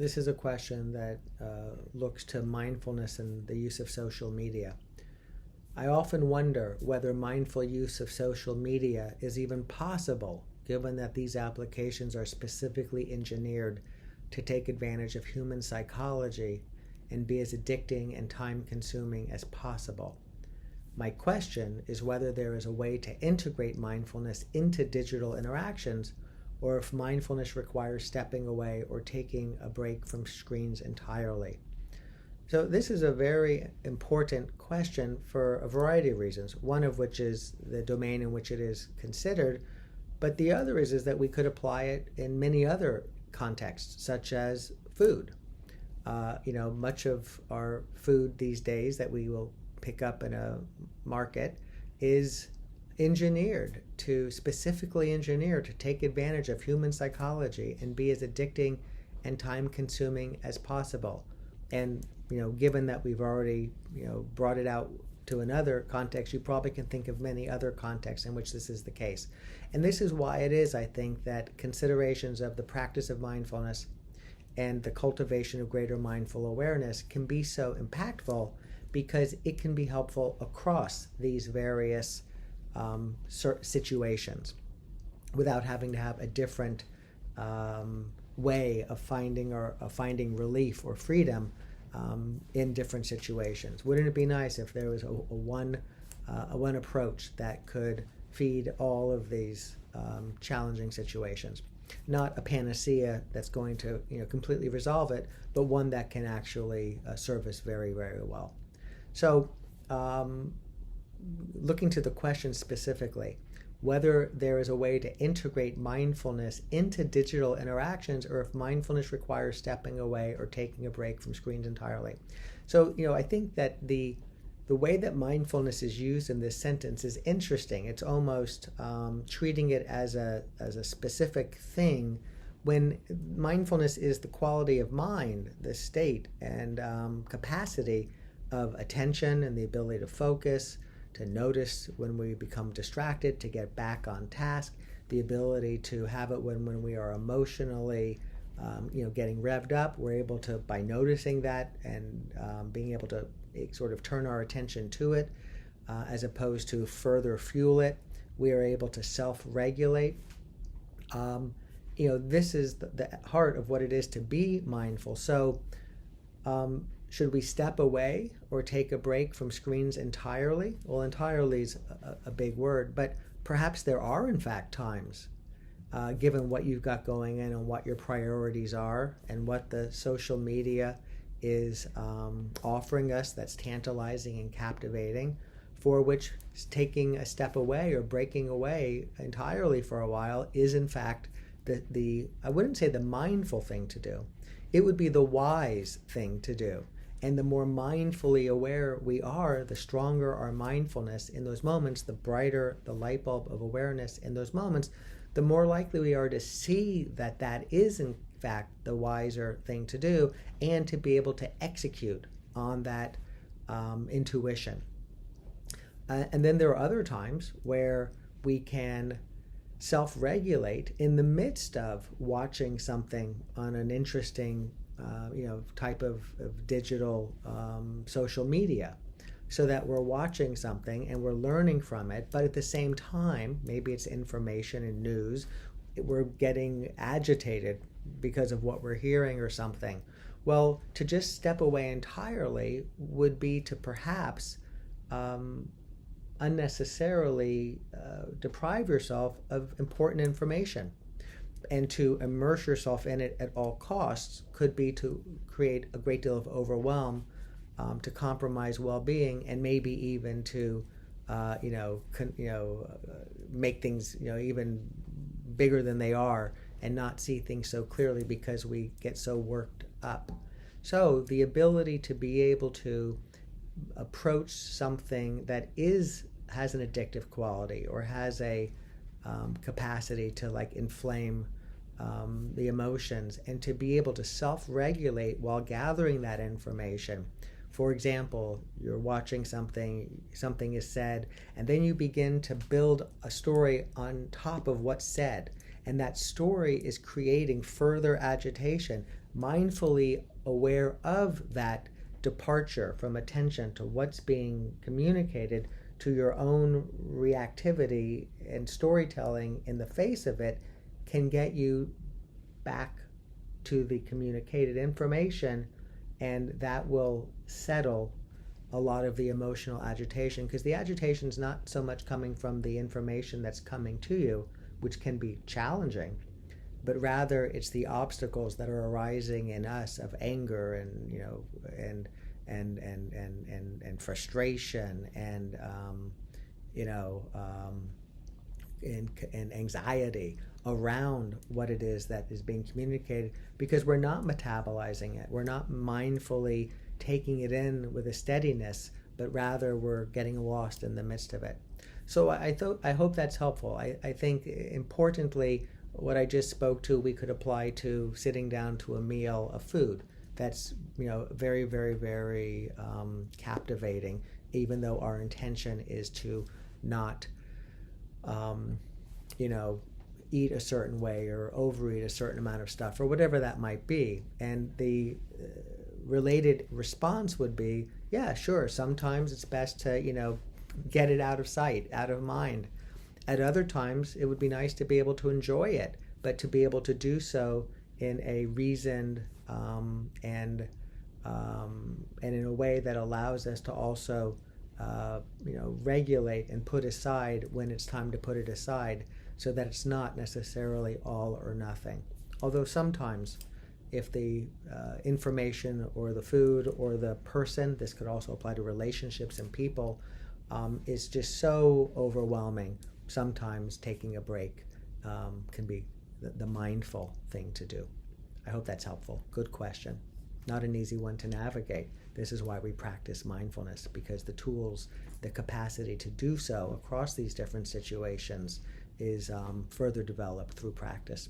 This is a question that looks to mindfulness and the use of social media. I often wonder whether mindful use of social media is even possible, given that these applications are specifically engineered to take advantage of human psychology and be as addicting and time-consuming as possible. My question is whether there is a way to integrate mindfulness into digital interactions, or if mindfulness requires stepping away or taking a break from screens entirely. So this is a very important question for a variety of reasons, one of which is the domain in which it is considered, but the other is that we could apply it in many other contexts, such as food. Much of our food these days that we will pick up in a market is specifically engineered to take advantage of human psychology and be as addicting and time consuming as possible. And given that we've already brought it out to another context, you probably can think of many other contexts in which this is the case. And this is why it is, I think, that considerations of the practice of mindfulness and the cultivation of greater mindful awareness can be so impactful, because it can be helpful across these various situations without having to have a different way of finding relief or freedom in different situations. Wouldn't it be nice if there was a one approach that could feed all of these challenging situations? Not a panacea that's going to completely resolve it, but one that can actually serve us very, very well. So looking to the question specifically, whether there is a way to integrate mindfulness into digital interactions, or if mindfulness requires stepping away or taking a break from screens entirely. So, I think that the way that mindfulness is used in this sentence is interesting. It's almost treating it as a specific thing, when mindfulness is the quality of mind, the state and capacity of attention and the ability to focus, to notice when we become distracted, to get back on task, the ability to have it when we are emotionally getting revved up. We're able to, by noticing that and being able to sort of turn our attention to it, as opposed to further fuel it, we are able to self-regulate. This is the heart of what it is to be mindful. So should we step away or take a break from screens entirely? Well, entirely is a big word, but perhaps there are, in fact, times, given what you've got going in and what your priorities are and what the social media is offering us that's tantalizing and captivating, for which taking a step away or breaking away entirely for a while is, in fact, the I wouldn't say the mindful thing to do. It would be the wise thing to do. And the more mindfully aware we are, the stronger our mindfulness in those moments, the brighter the light bulb of awareness in those moments, the more likely we are to see that that is, in fact, the wiser thing to do, and to be able to execute on that intuition. And then there are other times where we can self-regulate in the midst of watching something on an interesting type of digital social media, so that we're watching something and we're learning from it, but at the same time, maybe it's information and news, we're getting agitated because of what we're hearing or something. Well, to just step away entirely would be to perhaps unnecessarily deprive yourself of important information. And to immerse yourself in it at all costs could be to create a great deal of overwhelm, to compromise well-being, and maybe even to, make things, even bigger than they are, and not see things so clearly because we get so worked up. So the ability to be able to approach something that has an addictive quality, or has a capacity to inflame the emotions, and to be able to self-regulate while gathering that information. For example, you're watching something is said, and then you begin to build a story on top of what's said, and that story is creating further agitation. mindfully aware of that departure from attention to what's being communicated to your own reactivity and storytelling in the face of it can get you back to the communicated information, and that will settle a lot of the emotional agitation, because the agitation is not so much coming from the information that's coming to you, which can be challenging, but rather it's the obstacles that are arising in us of anger and and frustration and and anxiety around what it is that is being communicated, because we're not metabolizing it, we're not mindfully taking it in with a steadiness, but rather we're getting lost in the midst of it. So I hope that's helpful. I think importantly, what I just spoke to, we could apply to sitting down to a meal of food. That's very, very, very captivating, even though our intention is to not eat a certain way or overeat a certain amount of stuff or whatever that might be. And the related response would be, yeah, sure, sometimes it's best to get it out of sight, out of mind. At other times it would be nice to be able to enjoy it, but to be able to do so in a reasoned and in a way that allows us to also regulate and put aside when it's time to put it aside, so that it's not necessarily all or nothing. Although sometimes, if the information or the food or the person, this could also apply to relationships and people, is just so overwhelming, sometimes taking a break can be the mindful thing to do. I hope that's helpful. Good question. Not an easy one to navigate. This is why we practice mindfulness, because the tools, the capacity to do so across these different situations is further developed through practice.